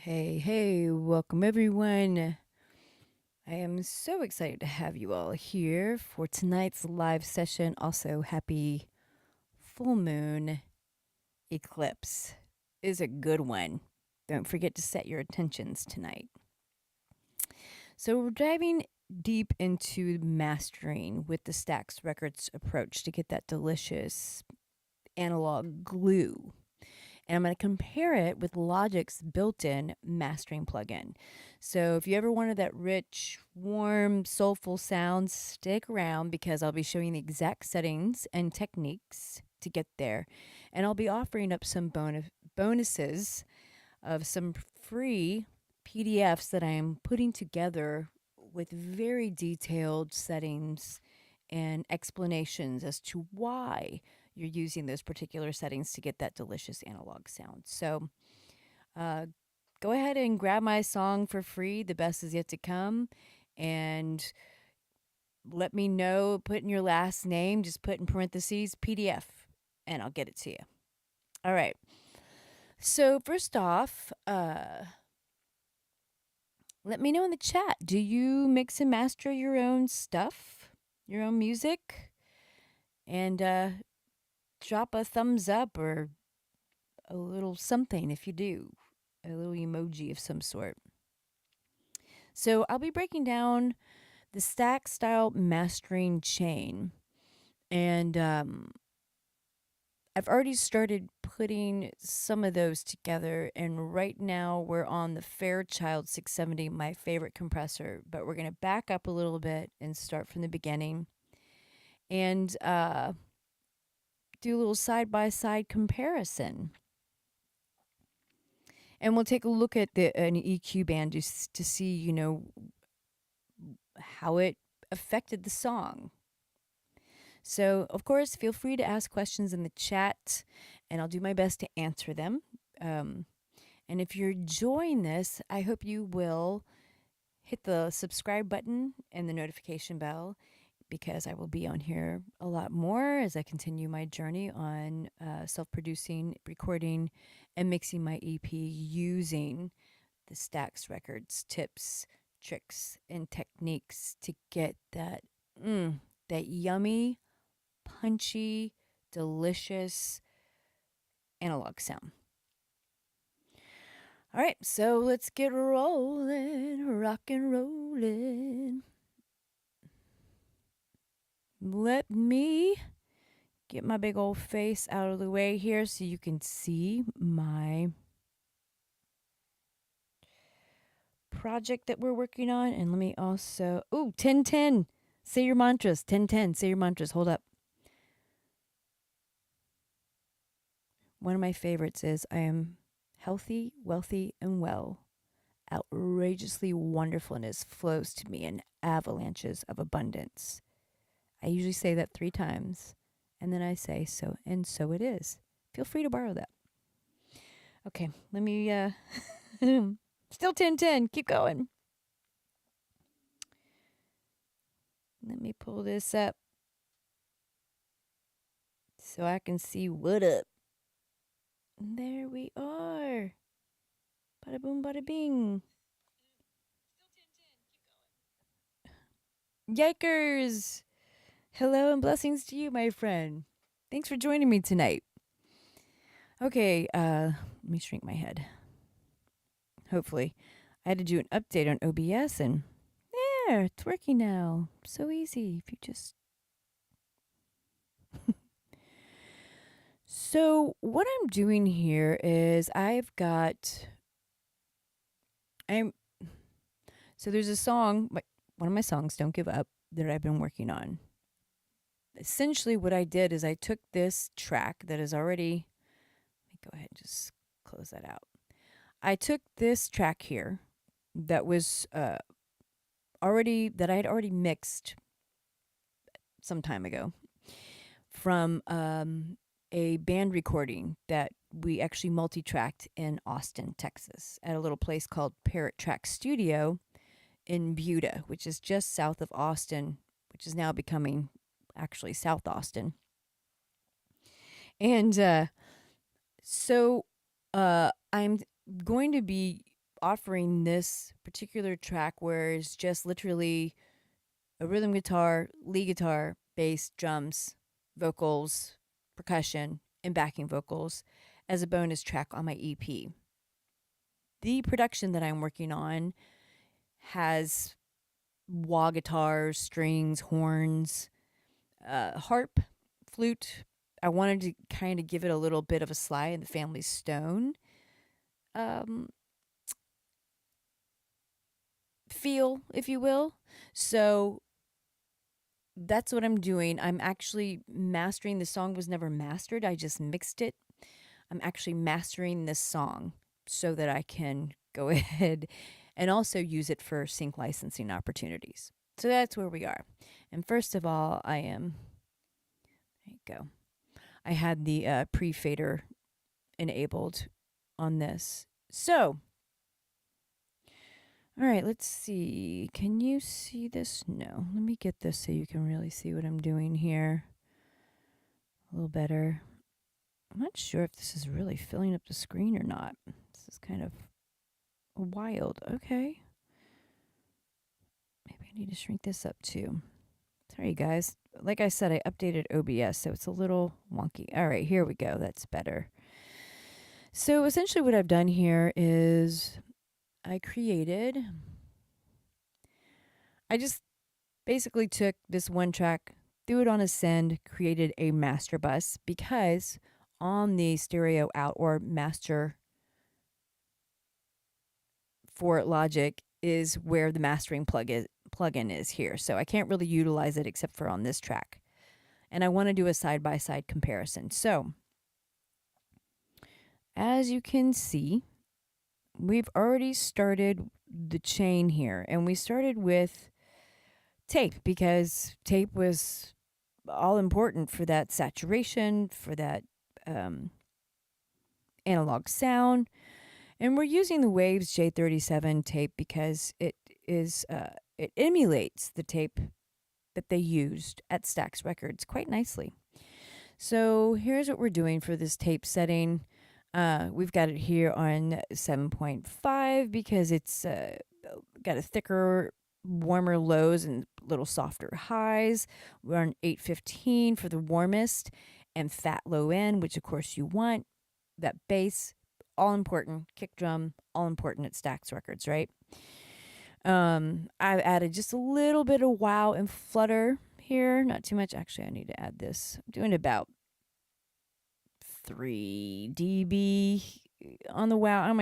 Hey, welcome everyone. I am so excited to have you all here for tonight's live session. Also, happy full moon eclipse is a good one. Don't forget to set your intentions tonight. So, we're diving deep into mastering with the Stax Records approach to get that delicious analog glue. And I'm going to compare it with Logic's built in mastering plugin. So if you ever wanted that rich, warm, soulful sound, stick around because I'll be showing the exact settings and techniques to get there. And I'll be offering up some bonuses of some free PDFs that I am putting together with very detailed settings and explanations as to why you're using those particular settings to get that delicious analog sound. So uh, go ahead and grab my song for free. The best is yet to come. And let me know, put in your last name, just put in parentheses PDF, and I'll get it to you. All right. So, first off, let me know in the chat. Do you mix and master your own stuff, your own music? And drop a thumbs up or a little something if you do, a little emoji of some sort. So I'll be breaking down the Stax-style mastering chain, and I've already started putting some of those together. And right now we're on the Fairchild 670, my favorite compressor. But we're gonna back up a little bit and start from the beginning, and do a little side-by-side comparison. And we'll take a look at an EQ band just to see, how it affected the song. So, of course, feel free to ask questions in the chat, and I'll do my best to answer them. And if you're enjoying this, I hope you will hit the subscribe button and the notification bell because I will be on here a lot more as I continue my journey on self-producing, recording, and mixing my EP using the Stax Records tips, tricks, and techniques to get that yummy, punchy, delicious analog sound. All right, so let's get rolling, rock and rolling. Let me get my big old face out of the way here so you can see my project that we're working on. And let me also, 10-10. Say your mantras. 10-10. Say your mantras. Hold up. One of my favorites is I am healthy, wealthy, and well. Outrageously wonderfulness flows to me in avalanches of abundance. I usually say that 3 times, and then I say so, and so it is. Feel free to borrow that. Okay, let me, still 10-10, keep going. Let me pull this up so I can see what up. There we are. Bada boom, bada bing. Yikers! Hello and blessings to you, my friend. Thanks for joining me tonight. Okay, let me shrink my head. Hopefully. I had to do an update on OBS and there, it's working now. So easy if you just. So, what I'm doing here is there's a song, one of my songs, Don't Give Up, that I've been working on. Essentially, what I did is I took this track that is already, let me go ahead and just close that out. I took this track here that was that I had already mixed some time ago from a band recording that we actually multi-tracked in Austin, Texas, at a little place called Parrot Track Studio in Buda, which is just south of Austin, which is now becoming actually South Austin. And so I'm going to be offering this particular track where it's just literally a rhythm guitar, lead guitar, bass, drums, vocals, percussion, and backing vocals as a bonus track on my EP. The production that I'm working on has wah guitars, strings, horns, harp, flute. I wanted to kind of give it a little bit of a Sly and the Family Stone feel, if you will. So that's what I'm doing. I'm actually mastering. The song was never mastered. I just mixed it. I'm actually mastering this song so that I can go ahead and also use it for sync licensing opportunities. So that's where we are. And first of all, there you go. I had the pre-fader enabled on this. So, all right, let's see. Can you see this? No. Let me get this so you can really see what I'm doing here a little better. I'm not sure if this is really filling up the screen or not. This is kind of wild. Okay. Maybe I need to shrink this up too. Sorry, guys. Like I said, I updated OBS, so it's a little wonky. All right, here we go. That's better. So essentially what I've done here is I just basically took this one track, threw it on a send, created a master bus, because on the stereo out or master for Logic is where the mastering plugin is here. So I can't really utilize it except for on this track. And I want to do a side-by-side comparison. So as you can see, we've already started the chain here. And we started with tape because tape was all important for that saturation, for that analog sound. And we're using the Waves J37 tape because it emulates the tape that they used at Stax Records quite nicely. So here's what we're doing for this tape setting. We've got it here on 7.5 because it's got a thicker, warmer lows and little softer highs. We're on 815 for the warmest and fat low end, which of course you want. That bass, all important. Kick drum, all important at Stax Records, right? I've added just a little bit of wow and flutter here. Not too much. Actually, I need to add this. I'm doing about 3 dB on the wow.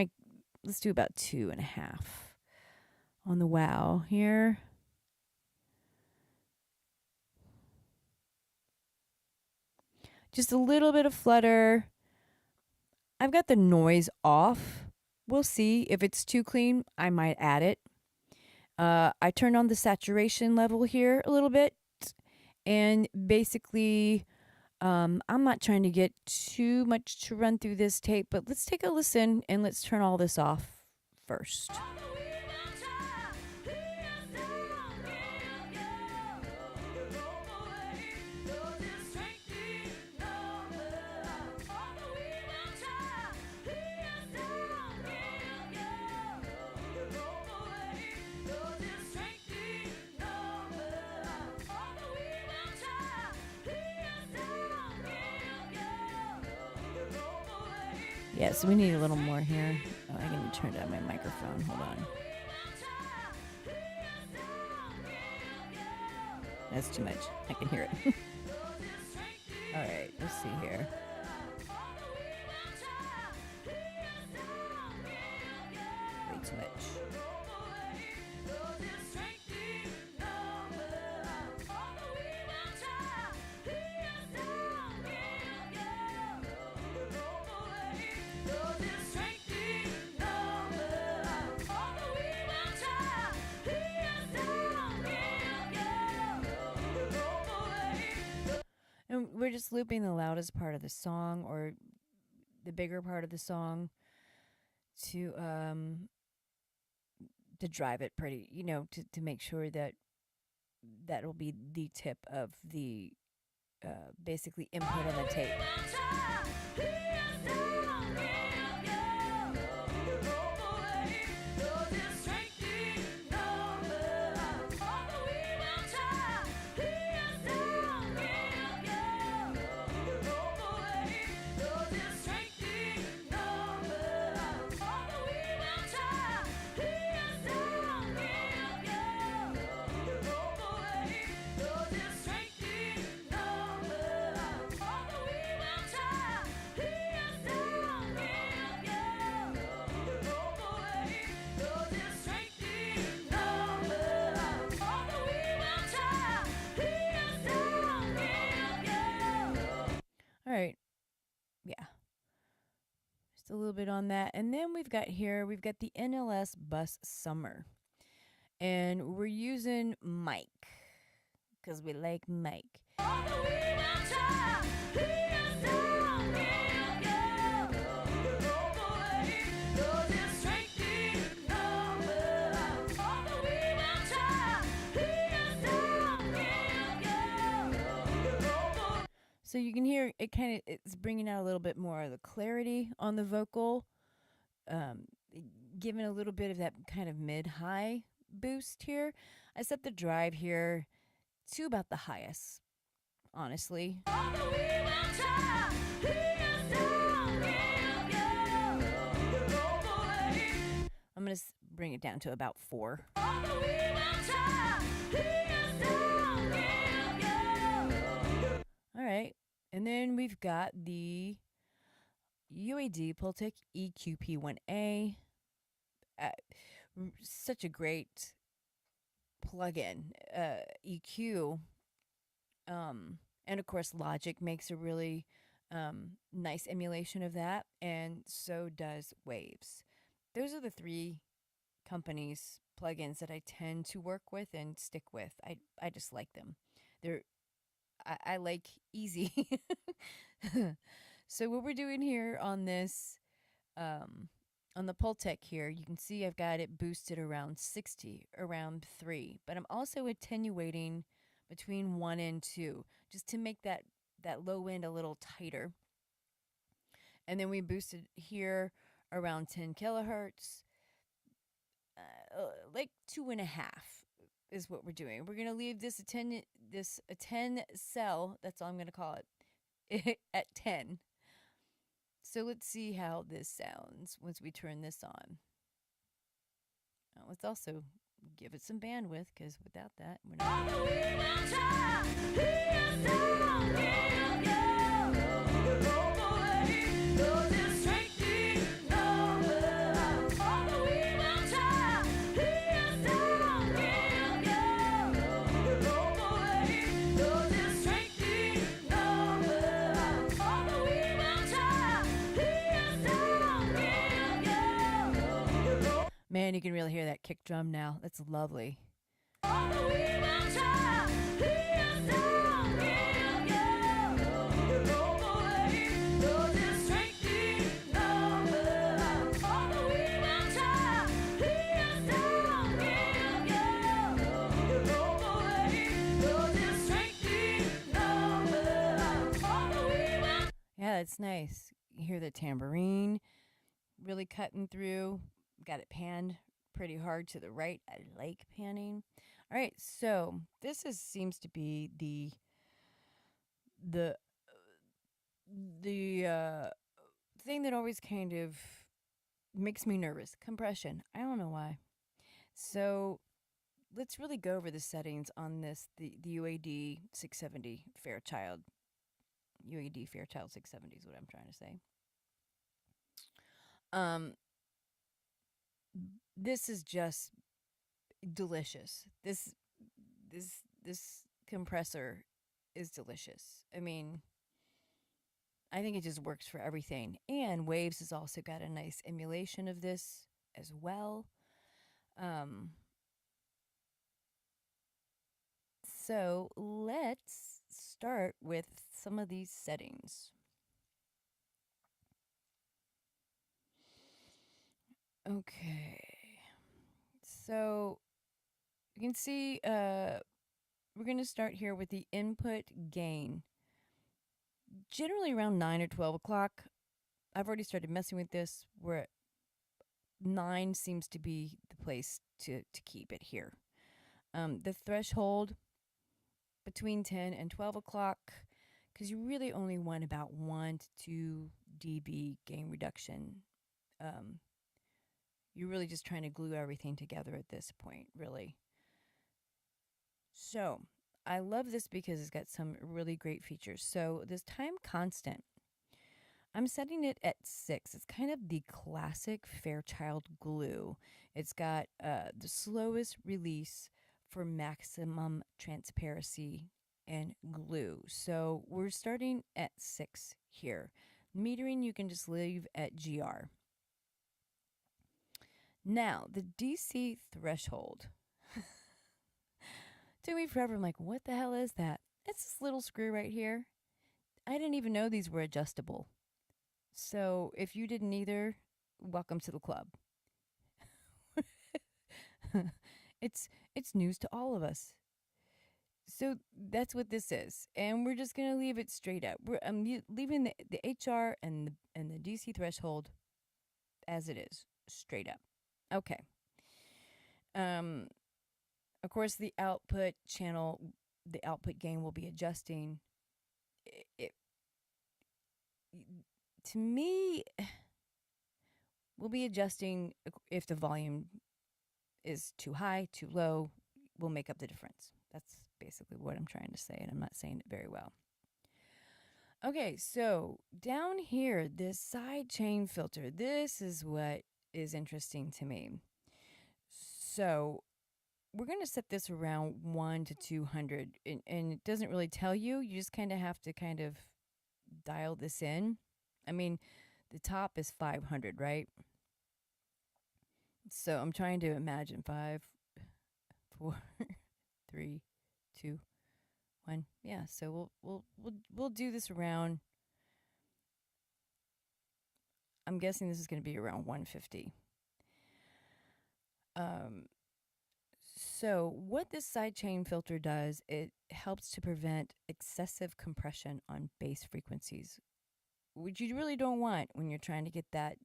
Let's do about 2.5 on the wow here. Just a little bit of flutter. I've got the noise off. We'll see. If it's too clean, I might add it. I turned on the saturation level here a little bit. And basically, I'm not trying to get too much to run through this tape, but let's take a listen and let's turn all this off first. Yeah, so we need a little more here. Oh, I need to turn down my microphone. Hold on. That's too much. I can hear it. All right, let's see here. Way too much. And we're just looping the loudest part of the song or the bigger part of the song to drive it pretty, to make sure that that'll be the tip of the basically input on the tape. little bit on that. And then we've got the NLS Bus Summer. And we're using Mike because we like Mike. So you can hear it's bringing out a little bit more of the clarity on the vocal, giving a little bit of that kind of mid-high boost here. I set the drive here to about the highest, honestly. I'm going to bring it down to about 4. All right. And then we've got the UAD Pultec EQP1A. Such a great plug-in EQ. And of course, Logic makes a really nice emulation of that, and so does Waves. Those are the 3 companies plugins that I tend to work with and stick with. I just like them. I like easy. So what we're doing here on this, on the Pultec here, you can see I've got it boosted around 60, around 3, but I'm also attenuating between 1 and 2, just to make that low end a little tighter. And then we boosted here around 10 kilohertz, like 2.5 is what we're doing. We're gonna leave this a 10 cell. That's all I'm gonna call it at 10. So let's see how this sounds once we turn this on. Now let's also give it some bandwidth, because without that, we're not. Man, you can really hear that kick drum now. That's lovely. Yeah, that's nice. You hear the tambourine really cutting through. Got it panned pretty hard to the right. I like panning. All right, so this seems to be the thing that always kind of makes me nervous. Compression. I don't know why. So let's really go over the settings on this, the UAD 670 Fairchild. UAD Fairchild 670 is what I'm trying to say. This is just delicious. This compressor is delicious. I mean, I think it just works for everything. And Waves has also got a nice emulation of this as well. So let's start with some of these settings. Okay, so you can see we're going to start here with the input gain. Generally around 9 or 12 o'clock. I've already started messing with this, where 9 seems to be the place to keep it here. The threshold between 10 and 12 o'clock, because you really only want about 1 to 2 dB gain reduction. You're really just trying to glue everything together at this point, really. So I love this because it's got some really great features. So this time constant, I'm setting it at 6. It's kind of the classic Fairchild glue. It's got the slowest release for maximum transparency and glue. So we're starting at 6 here. Metering you can just leave at GR. Now, the DC threshold. Took me forever. I'm like, what the hell is that? It's this little screw right here. I didn't even know these were adjustable. So if you didn't either, welcome to the club. it's news to all of us. So that's what this is, and we're just gonna leave it straight up. I'm leaving the HR and the DC threshold as it is, straight up. Okay. Of course, the output channel, the output gain will be adjusting. It to me, we'll be adjusting if the volume is too high, too low. We'll make up the difference. That's basically what I'm trying to say, and I'm not saying it very well. Okay, so down here, this side chain filter, this is what is interesting to me. So we're going to set this around 1 to 200, and it doesn't really tell you. You just kind of have to kind of dial this in. I mean, the top is 500, right? So I'm trying to imagine 5, 4, 3, 2, 1. Yeah, so we'll do this around. I'm guessing this is going to be around 150. So what this sidechain filter does, it helps to prevent excessive compression on bass frequencies, which you really don't want when you're trying to get that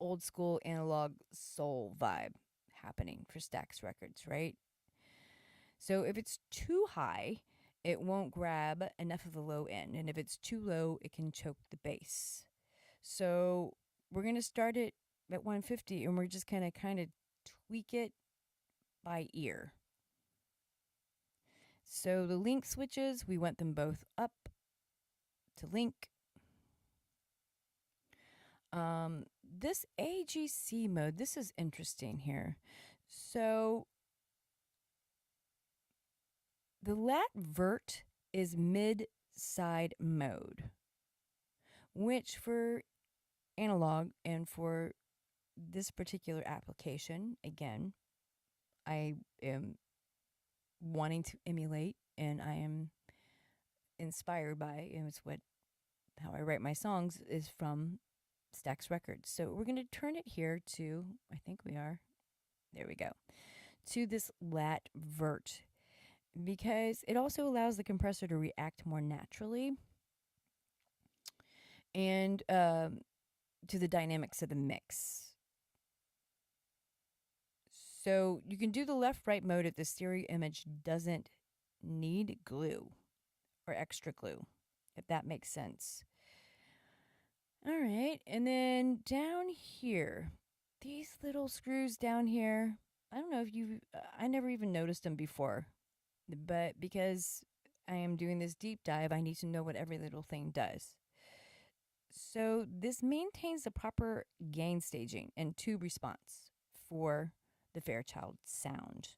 old school analog soul vibe happening for Stax Records, right? So if it's too high, it won't grab enough of the low end, and if it's too low, it can choke the bass. So we're going to start it at 150, and we're just going to kind of tweak it by ear. So the link switches, we want them both up to link. This AGC mode, this is interesting here. So the lat vert is mid-side mode, which for analog and for this particular application, again, I am wanting to emulate, and I am inspired by, and it's what how I write my songs is from Stax Records. So we're going to turn it here to, I think we are, there we go, to this lat vert, because it also allows the compressor to react more naturally and to the dynamics of the mix. So you can do the left-right mode if the stereo image doesn't need glue or extra glue, if that makes sense. All right, and then down here, these little screws down here, I don't know if you, I never even noticed them before, but because I am doing this deep dive, I need to know what every little thing does. So this maintains the proper gain staging and tube response for the Fairchild sound.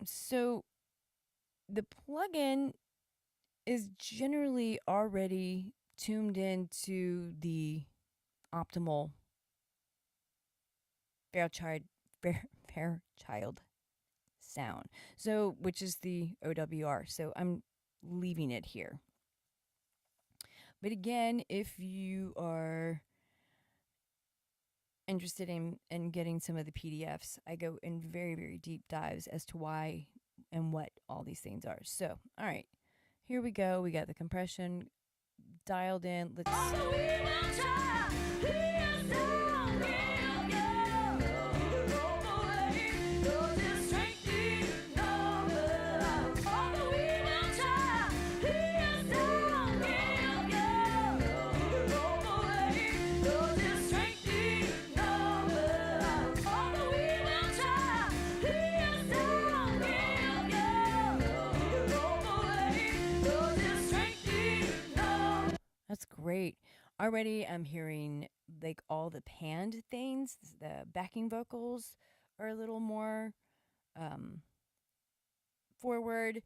So the plugin is generally already tuned into the optimal Fairchild sound. So, which is the OWR. So I'm leaving it here. But again, if you are interested in getting some of the PDFs, I go in very, very deep dives as to why and what all these things are. So, all right, here we go. We got the compression dialed in. Let's That's great. Already I'm hearing like all the panned things, the backing vocals are a little more forward.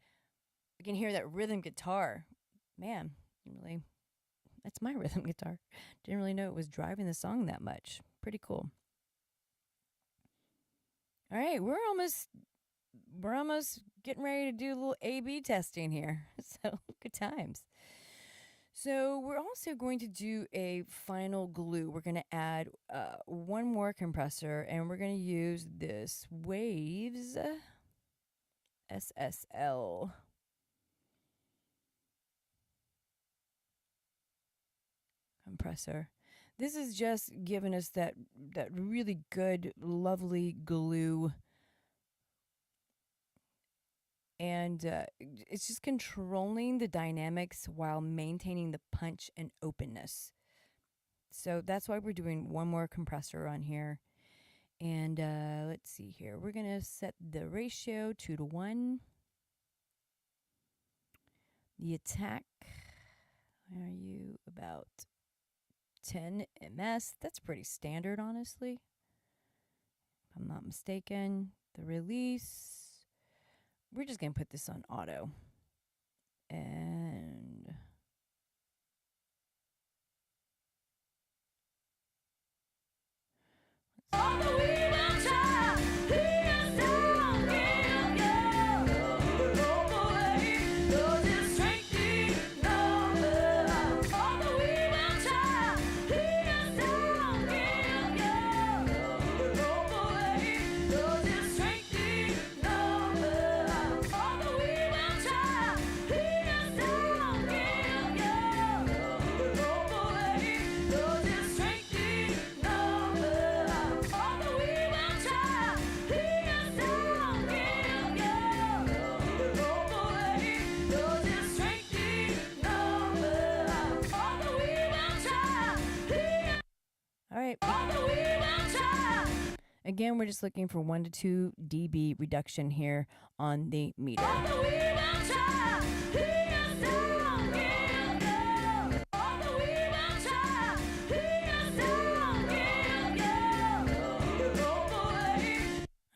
I can hear that rhythm guitar. Man, really That's my rhythm guitar. Didn't really know it was driving the song that much. Pretty cool. All right, we're almost getting ready to do a little A/B testing here. So good times. So we're also going to do a final glue. We're going to add one more compressor, and we're going to use this Waves SSL compressor. This is just giving us that really good, lovely glue, and it's just controlling the dynamics while maintaining the punch and openness. So that's why we're doing one more compressor on here. And let's see here. We're going to set the ratio 2-to-1. The attack, where are you? About 10 ms. That's pretty standard, honestly, if I'm not mistaken. The release, we're just going to put this on auto. And again, we're just looking for 1 to 2 dB reduction here on the meter.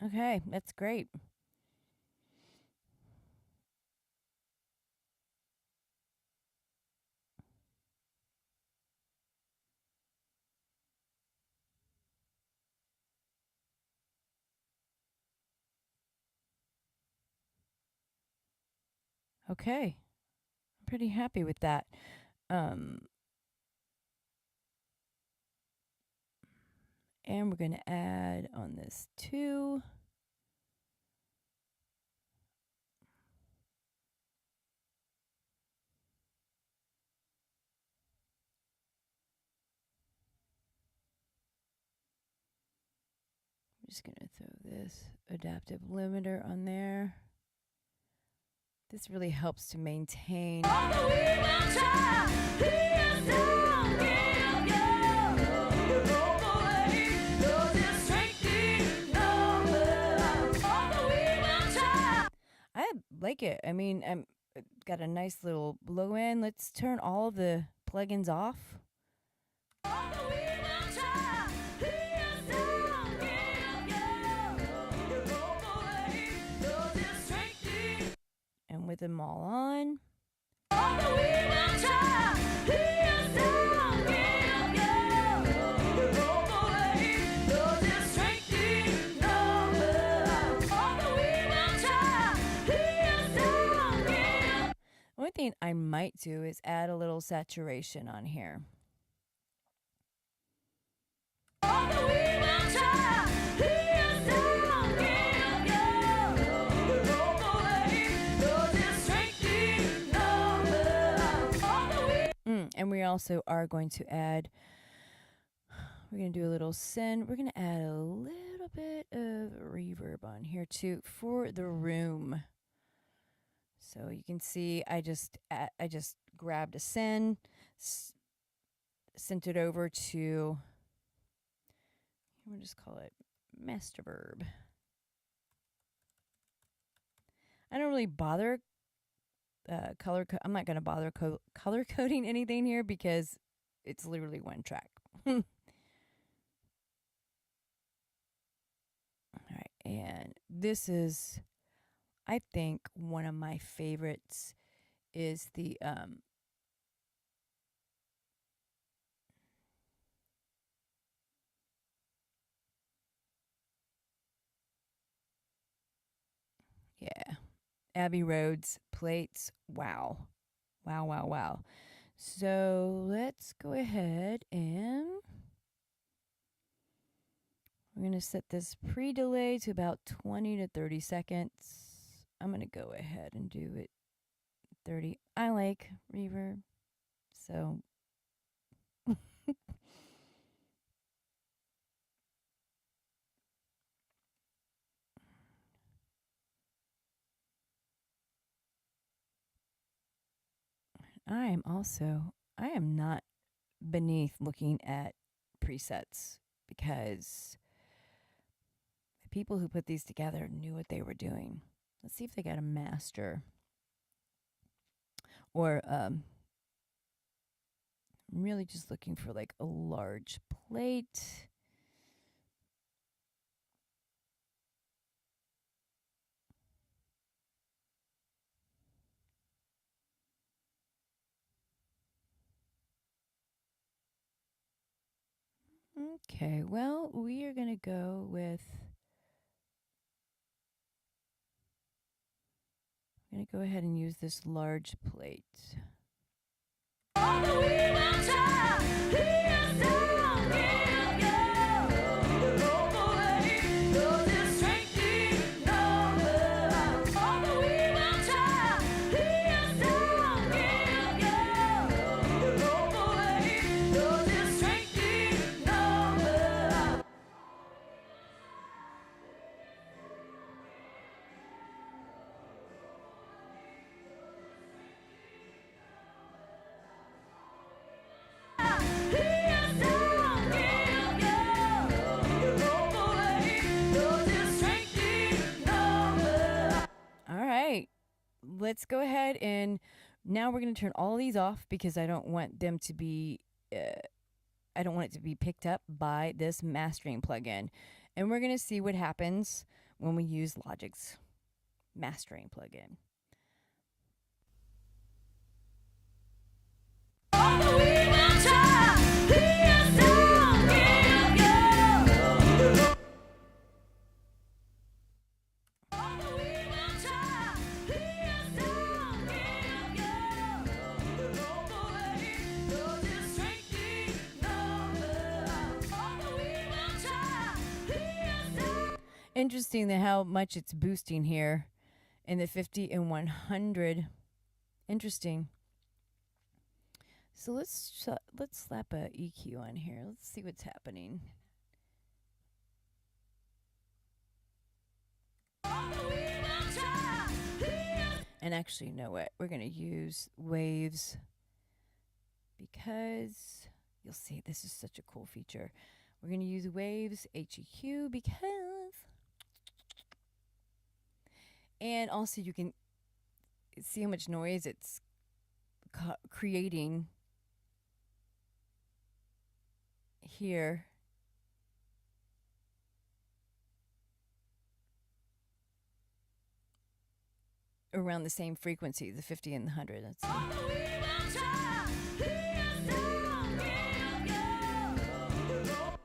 Okay, that's great. Okay, I'm pretty happy with that. And we're going to add on this too. I'm just going to throw this adaptive limiter on there. This really helps to maintain. I like it. I mean, I'm got a nice little low end. Let's turn all of the plugins off. And with them all on. One thing I might do is add a little saturation on here. And we also are going to add, we're going to do a little send. We're going to add a little bit of reverb on here too for the room. So you can see I just grabbed a send, sent it over to, we'll just call it master verb. I don't really bother I'm not going to bother color coding anything here because it's literally one track. All right, and this is, I think, one of my favorites is the Yeah. Abbey Road's plates. Wow. Wow, wow, wow. So let's go ahead and we're going to set this pre-delay to about 20 to 30 seconds. I'm going to go ahead and do it 30. I like reverb. So I am not beneath looking at presets because the people who put these together knew what they were doing. Let's see if they got a master or I'm really just looking for like a large plate. Okay, well, we are going to go with. I'm going to go ahead and use this large plate. Let's go ahead and now we're going to turn all these off because I don't want them to be I don't want it to be picked up by this mastering plugin. And we're going to see what happens when we use Logic's mastering plugin. Interesting that how much it's boosting here in the 50 and 100. Interesting. So let's slap a EQ on here. Let's see what's happening. And actually, you know what? We're going to use waves because you'll see this is such a cool feature. We're going to use waves HEQ because, and also you can see how much noise it's creating here. Around the same frequency, the 50 and the 100. Let's see.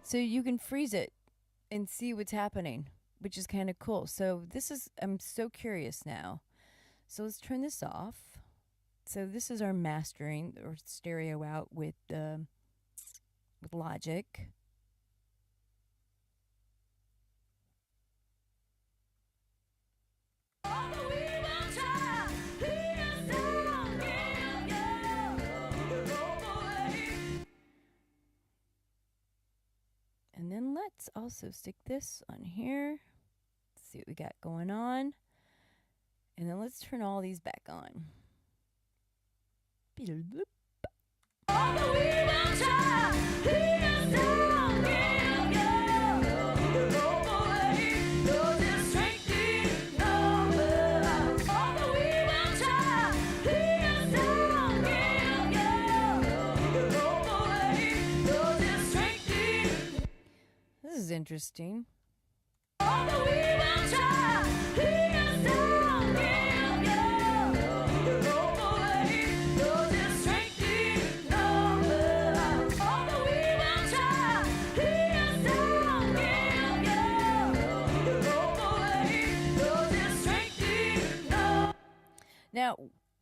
So you can freeze it and see what's happening, which is kind of cool. So this is, I'm so curious now. So let's turn this off. So this is our mastering or stereo out with Logic. And then let's also stick this on here. Let's see what we got going on. And then let's turn all these back on. This is interesting.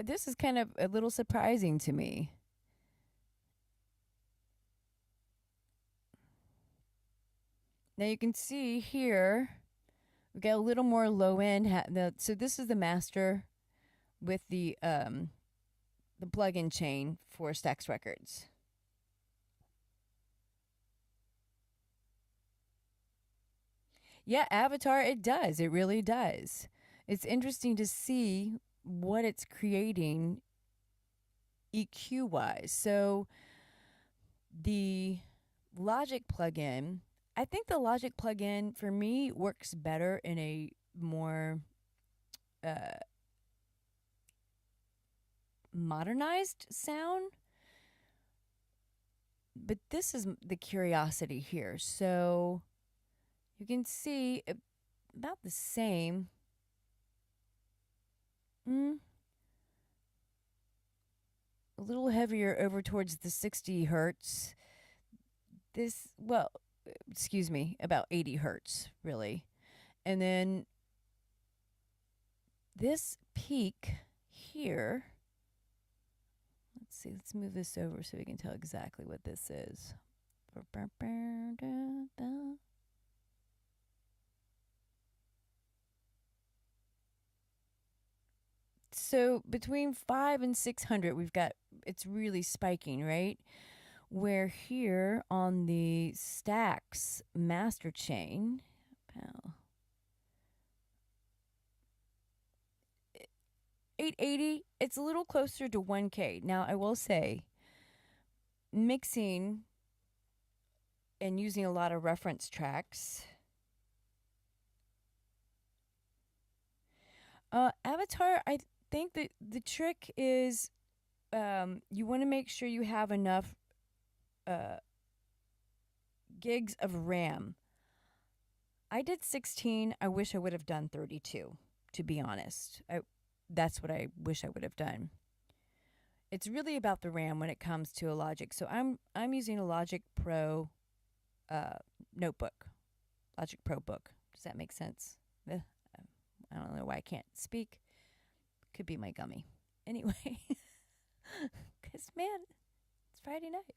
this is kind of a little surprising to me. Now you can see here, we got a little more low end. So this is the master with the plug-in chain for Stax Records. Yeah, Avatar, it does. It really does. It's interesting to see what it's creating EQ wise. So the Logic plugin, I think the Logic plugin for me works better in a more uh, modernized sound. But this is the curiosity here. So you can see about the same. A little heavier over towards the 60 hertz. This, well, excuse me, about 80 hertz, really. And then this peak here, let's see, let's move this over so we can tell exactly what this is. So between 5 and 600, we've got, it's really spiking, right? Where here on the Stax master chain, 880, it's a little closer to 1K. Now, I will say, mixing and using a lot of reference tracks. Avatar, I think that the trick is you want to make sure you have enough gigs of RAM. I did 16. I wish I would have done 32, to be honest. That's what I wish I would have done. It's really about the RAM when it comes to a Logic. So I'm using a Logic Pro notebook, Logic Pro book. Does that make sense? I don't know why I can't speak. Could be my gummy. Anyway, because man, it's Friday night.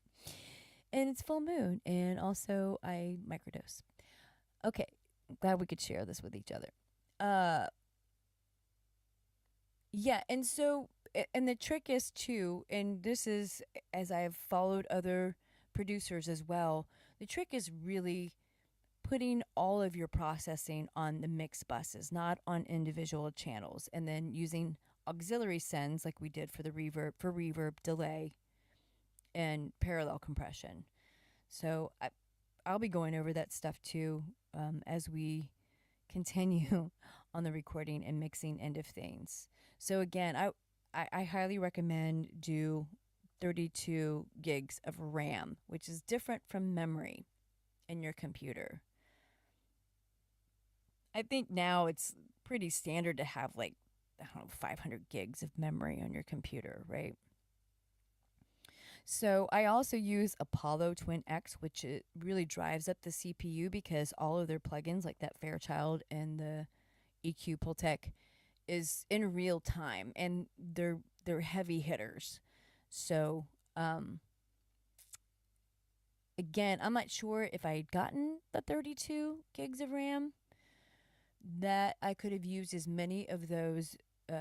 And it's full moon. And also I microdose. Okay, glad we could share this with each other. Yeah, and so, and the trick is too, and this is, as I've followed other producers as well, the trick is really putting all of your processing on the mix buses, not on individual channels, and then using auxiliary sends like we did for the reverb, delay, and parallel compression. So I'll be going over that stuff too as we continue on the recording and mixing end of things. So again, I highly recommend do 32 gigs of RAM, which is different from memory in your computer. I think now it's pretty standard to have like, I don't know, 500 gigs of memory on your computer, right? So I also use Apollo Twin X, which it really drives up the CPU because all of their plugins, like that Fairchild and the EQ Pultec, is in real time, and they're heavy hitters. So again, I'm not sure if I had gotten the 32 gigs of RAM that I could have used as many of those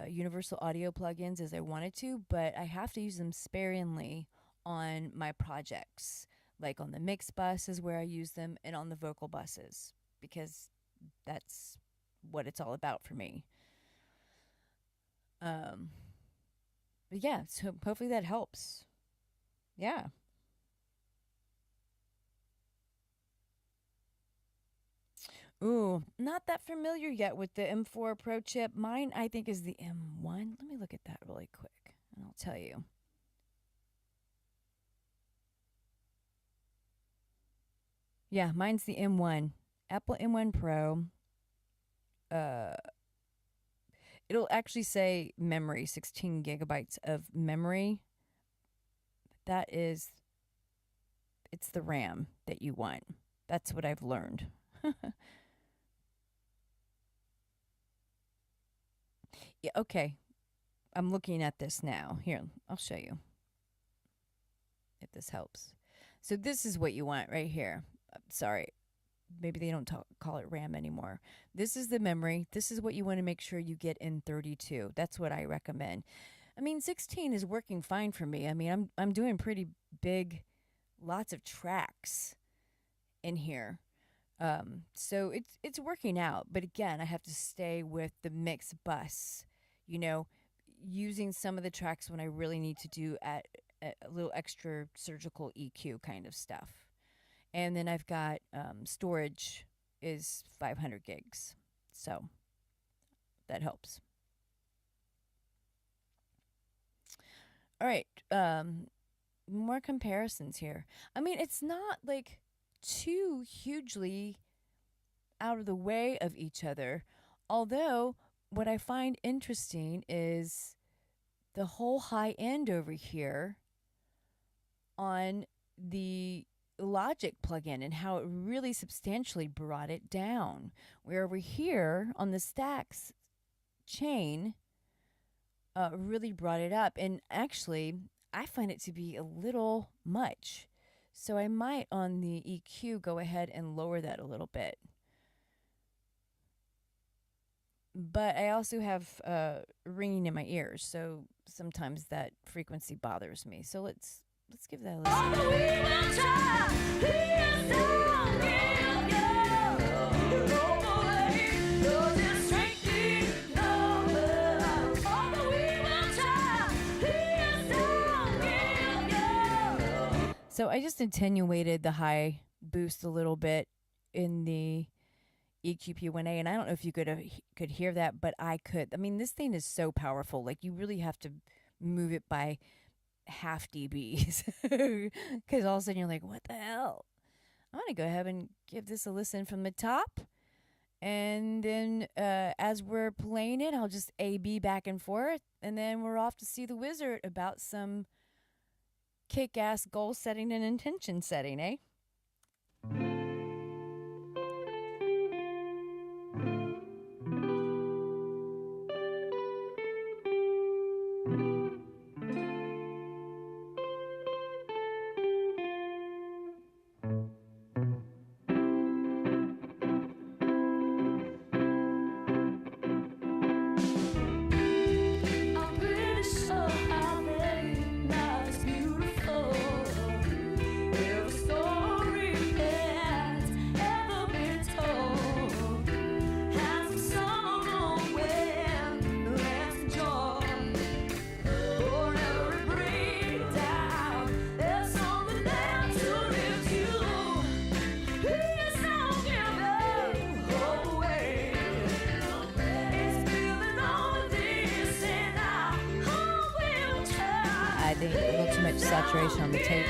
universal audio plugins as I wanted to, but I have to use them sparingly on my projects, like on the mix buses where I use them and on the vocal buses, because that's what it's all about for me. But yeah, so hopefully that helps. Yeah. Ooh, not that familiar yet with the M4 Pro chip. Mine, I think, is the M1. Let me look at that really quick, and I'll tell you. Yeah, mine's the M1. Apple M1 Pro. Uh, it'll actually say memory, 16 gigabytes of memory. It's the RAM that you want. That's what I've learned. Yeah, okay. I'm looking at this now. Here, I'll show you if this helps. So this is what you want right here. Sorry, maybe they don't call it RAM anymore. This is the memory. This is what you want to make sure you get in 32. That's what I recommend. I mean, 16 is working fine for me. I mean, I'm doing pretty big, lots of tracks in here. So it's working out. But again, I have to stay with the mix bus, you know, using some of the tracks when I really need to do at a little extra surgical EQ kind of stuff. And then I've got storage is 500 gigs. So that helps. All right. More comparisons here. I mean, it's not like too hugely out of the way of each other. Although, what I find interesting is the whole high end over here on the Logic plugin and how it really substantially brought it down. Where over here on the Stax chain really brought it up. And actually, I find it to be a little much. So I might on the EQ go ahead and lower that a little bit. But I also have ringing in my ears, so sometimes that frequency bothers me. So let's give that a listen. So I just attenuated the high boost a little bit in the EQP1A, and I don't know if you could hear that, but I could. I mean, this thing is so powerful. Like, you really have to move it by half dBs because all of a sudden you're like, what the hell? I'm going to go ahead and give this a listen from the top. And then as we're playing it, I'll just A-B back and forth. And then we're off to see the wizard about some kick-ass goal setting and intention setting, eh? I think a little too much saturation on the tape.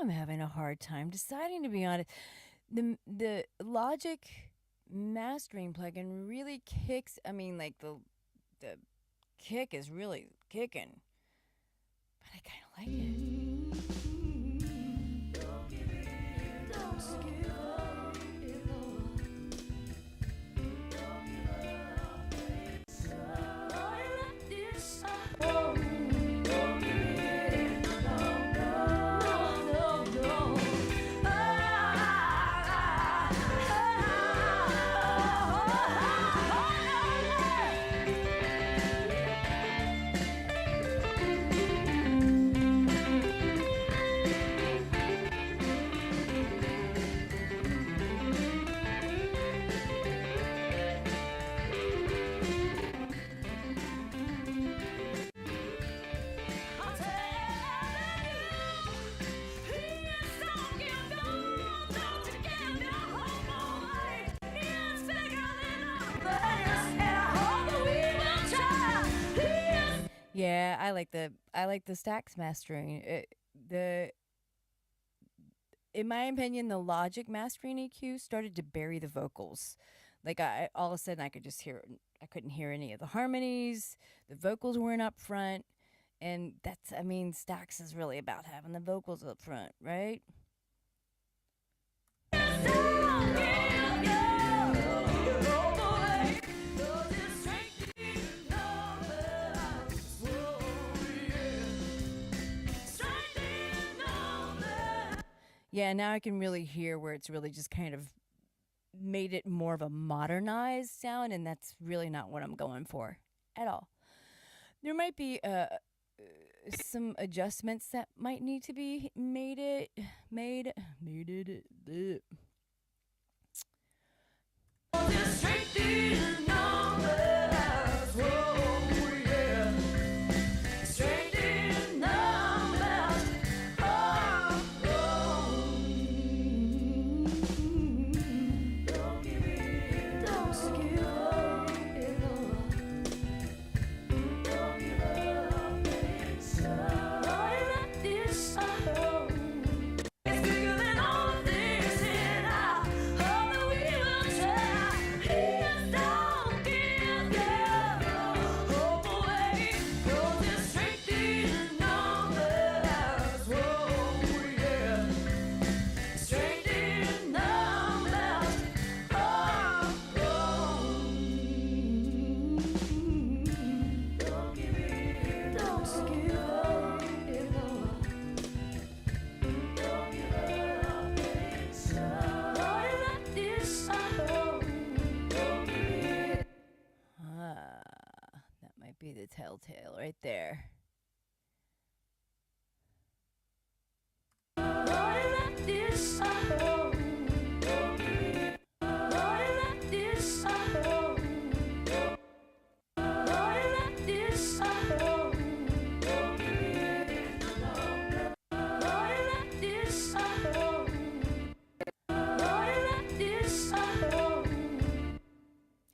I'm having a hard time deciding, to be honest. The Logic mastering plugin really kicks. I mean, like the kick is really kicking, but I kind of like it. Yeah, I like the Stax mastering. The In my opinion, the Logic mastering EQ started to bury the vocals. Like I all of a sudden I couldn't hear any of the harmonies. The vocals weren't up front, and Stax is really about having the vocals up front, right? Yeah, now I can really hear where it's really just kind of made it more of a modernized sound, and that's really not what I'm going for at all. There might be some adjustments that might need to be made it. That might be the telltale right there.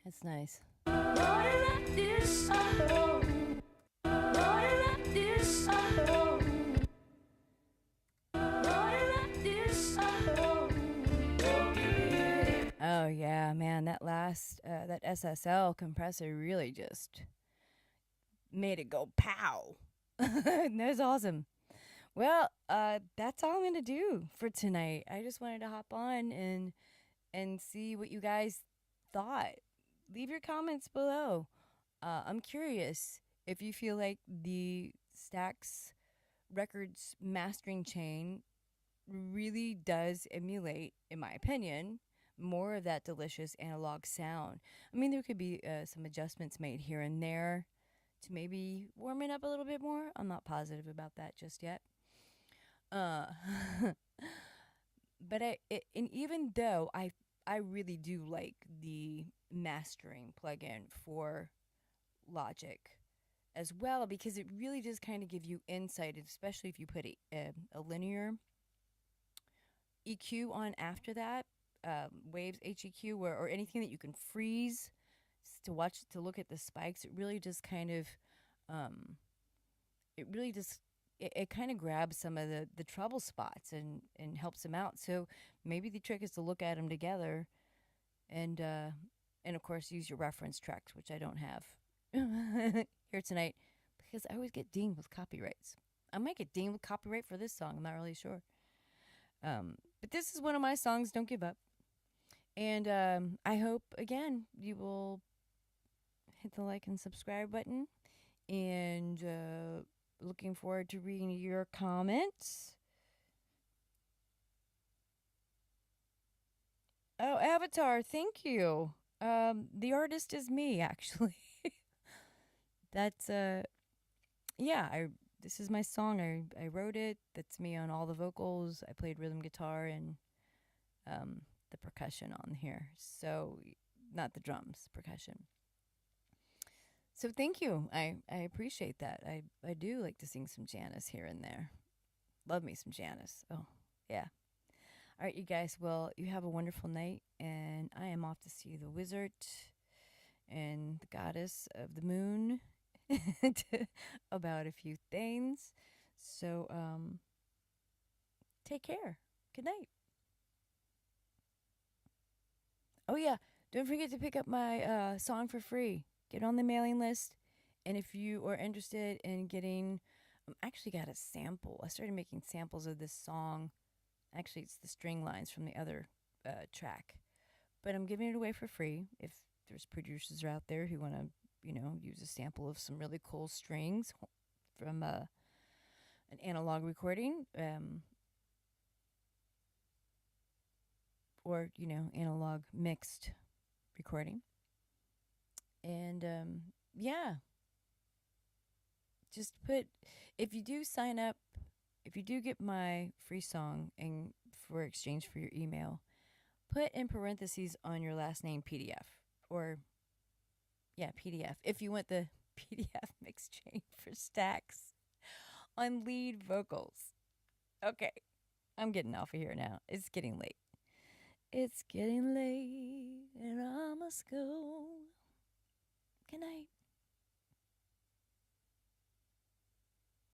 That's nice. Oh yeah, man, that SSL compressor really just made it go pow. That's awesome. Well, that's all I'm gonna do for tonight. I just wanted to hop on and see what you guys thought. Leave your comments below. I'm curious if you feel like the Stax Records mastering chain really does emulate, in my opinion, more of that delicious analog sound. I mean, there could be some adjustments made here and there to maybe warm it up a little bit more. I'm not positive about that just yet. Uh, and even though I really do like the mastering plugin for Logic as well, because it really does kind of give you insight, especially if you put a linear EQ on after that, waves HEQ or anything that you can freeze to look at the spikes. It really just kind of um, it really just it kind of grabs some of the trouble spots and helps them out. So maybe the trick is to look at them together and of course use your reference tracks, which I don't have here tonight because I always get dinged with copyrights. I might get dinged with copyright for this song. I'm not really sure. But this is one of my songs, Don't Give Up. And I hope, again, you will hit the like and subscribe button. And looking forward to reading your comments. Oh, Avatar, thank you. The artist is me, actually. That's, yeah, this is my song. I wrote it. That's me on all the vocals. I played rhythm guitar and the percussion on here. So, not the drums, percussion. So thank you. I appreciate that. I do like to sing some Janice here and there. Love me some Janice. Oh, yeah. All right, you guys. Well, you have a wonderful night, and I am off to see the wizard and the goddess of the moon about a few things. So, take care. Good night. Oh, yeah. Don't forget to pick up my song for free. Get on the mailing list. And if you are interested in getting, I actually got a sample. I started making samples of this song. Actually, it's the string lines from the other track. But I'm giving it away for free if there's producers out there who want to, use a sample of some really cool strings from an analog recording, or analog mixed recording. And yeah, just put, if you do sign up, if you do get my free song and for exchange for your email, put in parentheses on your last name PDF, or yeah, PDF, if you want the PDF mix chain for Stax on lead vocals. Okay, I'm getting off of here now. It's getting late. It's getting late and I must go. Good night.